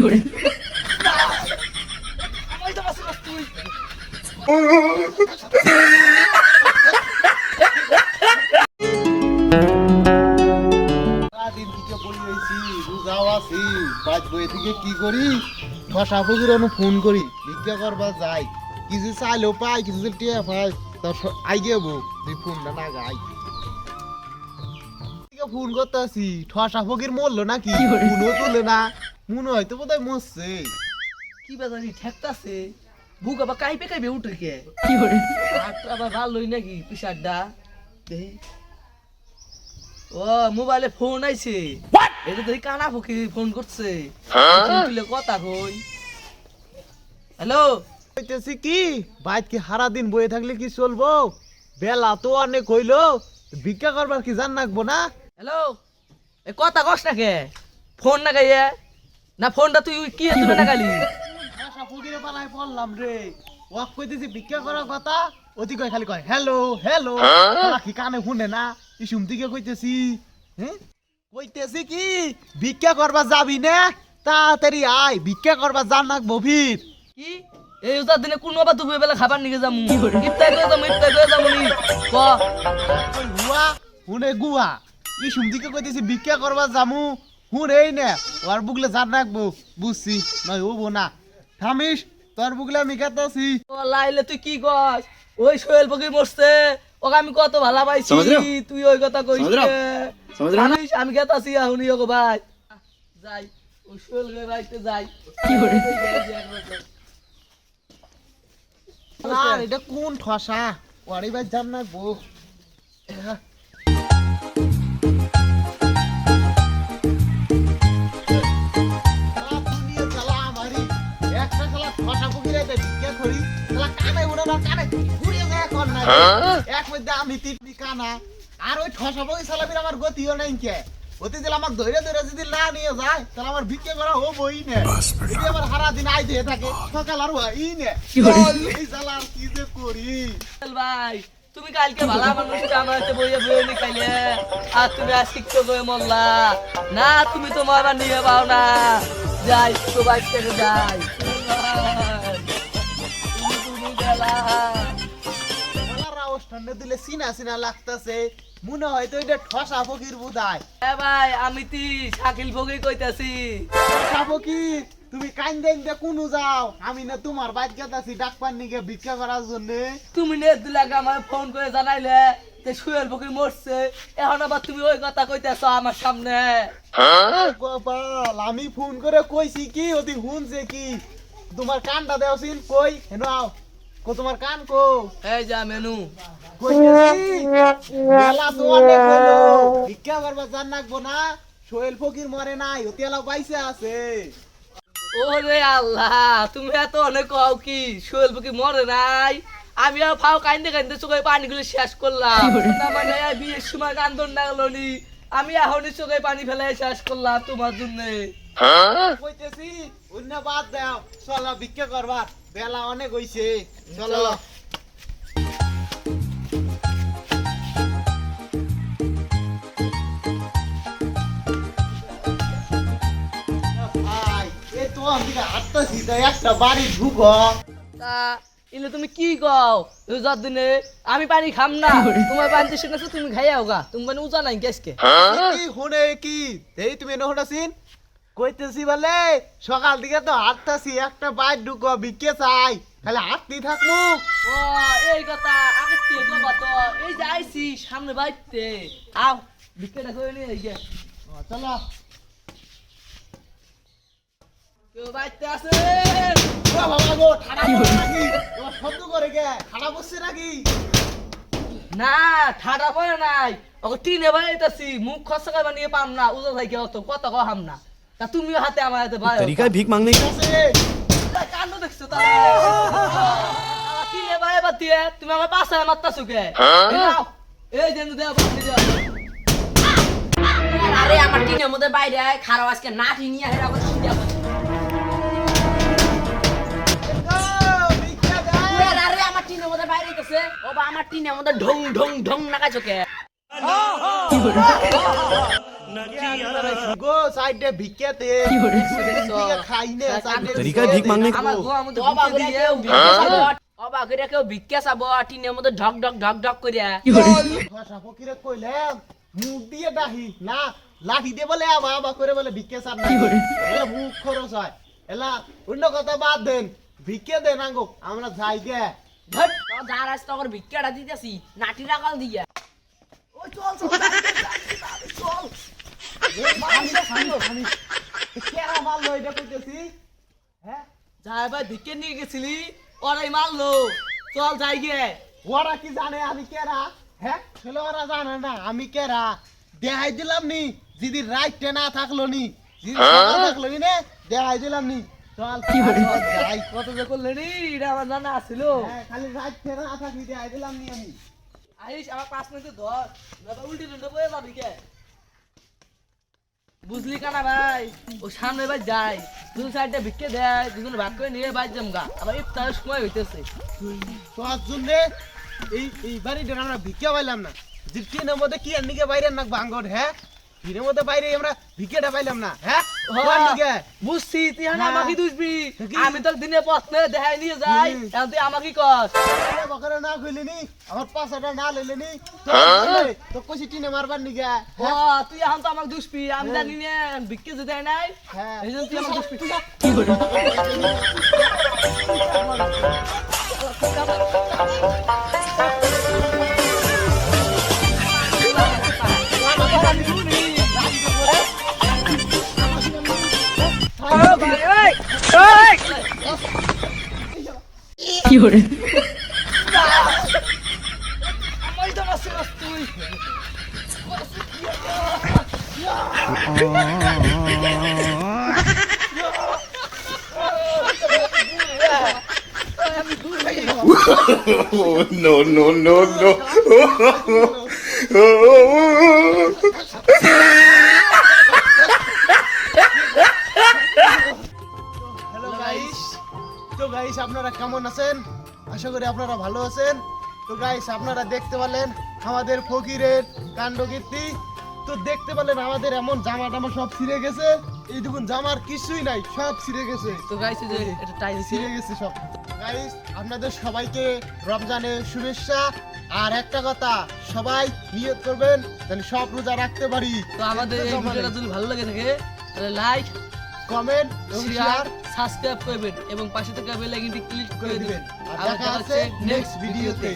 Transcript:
করে সারাদিন থেকে বলি হয়েছি রোজাও আছি বাদ বই থেকে কি করি ঠসা ফকির ফোন করি ভিক্ষা করবা যাই কিছু চাইলেও পাই কিছু টিয়া পাই তার আইগে বউ তুই ফোনটা না গাই ফোন করতে আসি ঠসা ফকির মরলো নাকি ফোনও তুলে না মনে হয়তো বোধহয় মরছে কি বাজারি ঠেকতাছে বুক আবার কাইপে উঠে কে কি করে আবার ভালোই নাকি পিসারডা ও মোবাইলে ফোন আইছে এটা দেখি কানা ফকি ফোন করছে তুলে কথা কই হ্যালো কইতেছি কি বাইত কি সারা দিন বয়ে থাকলে কি চলবো বেলা তো অনেক হইলো ভিক্ষা করবার কি জান রাখবো না হ্যালো এ কথা কস না কে ফোন না গাইয়ে না ফোনটা তুই কি তুলে না গালি আশা ফকিরে পালাই পড়লাম রে ওয়াক কইতেছি ভিক্ষা করার কথা অতি কয় খালি কয় হ্যালো হ্যালো কি কানে শুনে না ইসুম দিকে কইতেছি হ্যাঁ কইতেছি কি ভিক্ষা করবা যাবি না তাড়াতাড়ি আয় ভিক্ষা করবা জান রাখবো ভিড় কি এই উজার দিনে কোন বাবা দুপুর বেলা খাবার নিয়ে যামু ইফতার করে যামু নি ক গুয়া হুনে গুয়া ইসুম দিকে কইতেছি ভিক্ষা করবা যামু হুনেই না ওর বুকলে জান রাখবো বুঝছি নয় হবো না থামিস তোর বুকলে আমি কাটাছি ও লাইলে তুই কি কস ওই সোহেল ফকির মরছে ওকে আমি কত ভালো পাইছি তুই ওই কথা কইস আমি গেতাছি আহুনি ওকে ভাই যাই ওই সোহেল রে বাইতে যাই কি করে আর এটা কোন ঠসা ওয়ারি ভাই জান রাখবো আমি তিনটি কানা আর ওই ঠসা বই চালাবির আমার গতিও নাই কে অতি দিলে আমাকে ধরে ধরে যদি না নিয়ে যায় তাহলে আমার ভিক্ষা করা হবই না যদি আমার সারা দিন আই দিয়ে থাকে সকাল আর হই না এই জ্বালা আর কি যে করি সোহেল ভাই তুমি কালকে ভালো মানুষ আমাতে বইয়ে বইয়ে নিকাইলে আর তুমি আজকে তো বইয়ে মরলা না তুমি তো মারবার নিয়ে পাও না যাই তো বাইক থেকে যাই তুমি গেলা দিলে সিনা সিনা লাগতেছে মনে হয় তো এটা ঠসা ফকির বুধায় ভাই আমি তি শাকিল ফকির কইতাছি ঠসা ফকির তুমি কাইন্দেন দে কোনু যাও আমি না তোমার বাইক গেতাছি ডাক পানি গে ভিক্ষা করার জন্য তুমি নে দিলাকে আমার ফোন করে জানাইলে যে সোহেল ফকির মরছে এখন আবার তুমি ওই কথা কইতেছো আমার সামনে গোপাল আমি ফোন করে কইছি কি ওদি শুনছে কি তোমার কানটা দেওছিন কই হেনো আও কো তোমার কান কো এই যা মেনু বেলা তো অনেক হলো ভিক্ষা করবা জান রাখবো না সোহেল ফকির মরে নাই হতিয়ালা পাইছে আছে ওরে আল্লাহ তুমি এত অনেক কও কি সোহেল ফকির মরে নাই আমি আর ফাও কাইন্দে কাইন্দে চোখে পানিগুলো শেষ করলাম না মানে বিয়ের সময় কান্দন না গেলি আমি এখনই চোখে পানি ফেলাই শেষ করলাম তোমার জন্য কইতেছি অন্য বাদ দাও চলো ভিক্ষা করবার বেলা অনেক হইছে চলো একটা বাড়ি ঢুকো তা ইলে তুমি কি কও রোজার দিনে আমি পানি খাম না তোমার পানি শুনেছো তুমি খাইয়াও গা তুমি মানে উজা নাই কেসকে কি শুনে কি এই তুমি এনে শুনাছিন কইতেছি বলে সকাল দিকে তো হাঁটতাছি একটা বাইর ঢুকো ভিক্ষে চাই খালি হাঁটতেই থাকবো ও এই কথা আগে তে কবা তো এই যে আইছি সামনে বাইতে আও ভিক্ষাটা করে নিয়ে আই গে চলো কেউ বাইতে আছে বাবা গো ঠাড়া নাকি শব্দ করে গে ঠাড়া বসছে নাকি না ঠাডা পড়ে নাই ওকে টিনে বাইতেছি মুখ খসকা বানিয়ে পাম না উজা থাকি অত কত কহাম না তা তুমিও হাতে আমার হাতে ভাই तरीका है भीख मांगने का কান্ড দেখছো তাহলে টিনে বাই বাতিয়ে তুমি আমার পাশে মারতাছো কে এই যেন দেয়া বাতি দেয়া আরে আমার টিনের মধ্যে বাইরে আয় খারাপ আজকে নাটি নিয়ে হেরা কথা শুনিয়া আরে আমার টিনের মধ্যে বাইরে গেছে ও বা আমার টিনের মধ্যে ঢং ঢং ঢং নাকা চোখে গো সাইডে ভিক্ষাতে খাই নে সাইডে तरीका ठीक मांगने का আমার গো আমাদের অবাক ভিক্ষে হইরা দিয়ে কেউ ভিক্ষা চাবো, অবাক হইরা কেউ ভিক্ষা চাবো, টিনের মধ্যে ঢক ঢক ঢক ঢক কইরা। ভাষা ফকিরে কইলাম মুখ দিয়ে ডাহি না লাঠি দিয়ে বলে আমা করে বলে ভিক্ষা চাপ না এলা মুখ খরচ হয় এলা অন্য কথা বাদ দেন ভিক্ষা দেন আঙ্গো আমরা যাই গে ধট, তো যার আজ তখন ভিক্ষাটা দিতেছি, নাটি রাখাল দিয়া। ওই চল চল চল আমি কেরা মারলো এটা কইতেছি হ্যাঁ যাই ভাই ভিক্ষে নিয়ে গেছিলি ওরাই মারলো চল যাই গে ওরা কি জানে আমি কেরা হ্যাঁ ছেলে ওরা জানে না আমি কেরা দেখাই দিলাম নি যদি রাইটে না থাকলো নি যদি সকাল থাকলো নি নে দেখাই দিলাম নি চল যাই কত যে করলে নি এটা আমার জানা আছিল হ্যাঁ, খালি রাইটে না থাকলি দেখাই দিলাম নি আমি আইস আমার 5 মিনিট ধর দাদা উল্টি উল্টে বয়ে যাবি কে বুঝলি কানা ভাই ও সামনে ভাই যাই দুই সাইডে ভিক্ষে দেয় দুজন ভাগ করে নিয়ে বাজ জামগা আবার ইফতারের সময় হইতেছে তোর জন্য এই বাড়িটা আমরা ভিক্ষা পাইলাম না যে ট্রেনের মধ্যে কি আর নিকে বাইরে না ভাঙ্গর হ্যাঁ ট্রেনের মধ্যে বাইরে আমরা ভিক্ষাটা পাইলাম না হ্যাঁ কোন নিকে বুঝছি তুই হ্যাঁ। আমাকে দুষবি কি? আমি তোর দিনে পথে দেখাই নিয়ে যাই এখন তুই আমাকে কর বকরে না কইলি নি আমার পাছাটা না লইলি নি তো কইছি ট্রেনে মারবার নিকে ও তুই এখন তো আমাকে দুষবি আমি জানি না ভিক্ষে যে দেয় নাই হ্যাঁ এই জন্য তুই আমাকে দুষবি Oh, no, no, no, no. Hello guys তো গাইস আপনারা কেমন আছেন আশা করি আপনারা ভালো আছেন তো গাইস আপনারা দেখতে পেলেন আমাদের ফকিরের কাণ্ডকীর্তি তো দেখতে পেলেন আমাদের এমন জামা টামা সব ছিঁড়ে গেছে এইটুকু জামার কিছুই নাই সব ছিঁড়ে গেছে তো গাইস যে এটা টাইম ছিঁড়ে গেছে সব গাইস আপনাদের সবাইকে রমজানের শুভেচ্ছা আর একটা কথা সবাই নিয়ত করবেন যেন সব রোজা রাখতে পারি তো আমাদের এই ভিডিওটা যদি ভালো লাগে থাকে তাহলে লাইক কমেন্ট শেয়ার সাবস্ক্রাইব করবেন এবং পাশে থাকা বেল আইকনটি ক্লিক করে করে দিবেন দিবেন আর দেখা আছে নেক্সট ভিডিওতে